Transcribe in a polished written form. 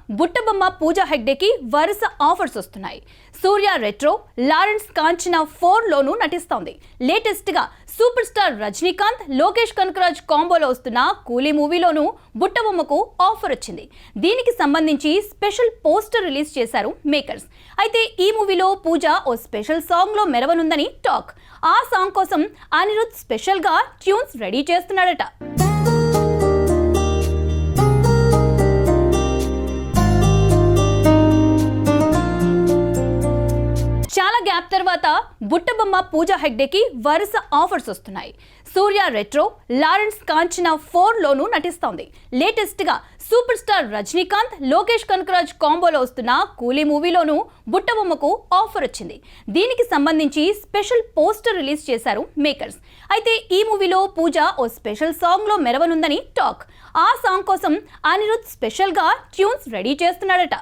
బుట్టబొమ్మ పూజా హెగ్డేకి వరుస ఆఫర్స్ వస్తున్నాయి. సూర్య retro, Lawrence Kanchana 4లోనూ నటిస్తోంది. లేటెస్ట్ గా సూపర్ స్టార్ రజనీకాంత్, లోకేష్ కనకరాజ్ కాంబోలో వస్తున్న కూలీ మూవీలోనూ బుట్టబొమ్మకు ఆఫర్ వచ్చింది. దీనికి సంబంధించి స్పెషల్ పోస్టర్ రిలీజ్ చేశారు మేకర్స్. అయితే ఈ మూవీలో పూజ ఓ స్పెషల్ సాంగ్ లో మెరవనుందని టాక్. ఆ సాంగ్ కోసం అనిరుద్ స్పెషల్ గా ట్యూన్స్ రెడీ చేస్తున్నాడట. చాలా గ్యాప్ తర్వాత బుట్టబొమ్మ పూజా హెగ్డేకి వరుస ఆఫర్స్ వస్తున్నాయి. సూర్య రెట్రో, లారెన్స్ కాంచనా 4లోనూ నటిస్తోంది. లేటెస్ట్ గా సూపర్ స్టార్ రజనీకాంత్, లోకేష్ కనకరాజ్ కాంబోలో వస్తున్న కూలీ మూవీలోనూ బుట్టబొమ్మకు ఆఫర్ వచ్చింది. దీనికి సంబంధించి స్పెషల్ పోస్టర్ రిలీజ్ చేశారు మేకర్స్. అయితే ఈ మూవీలో పూజ ఓ స్పెషల్ సాంగ్ లో మెరవనుందని టాక్. ఆ సాంగ్ కోసం అనిరుద్ స్పెషల్ గా ట్యూన్స్ రెడీ చేస్తున్నాడట.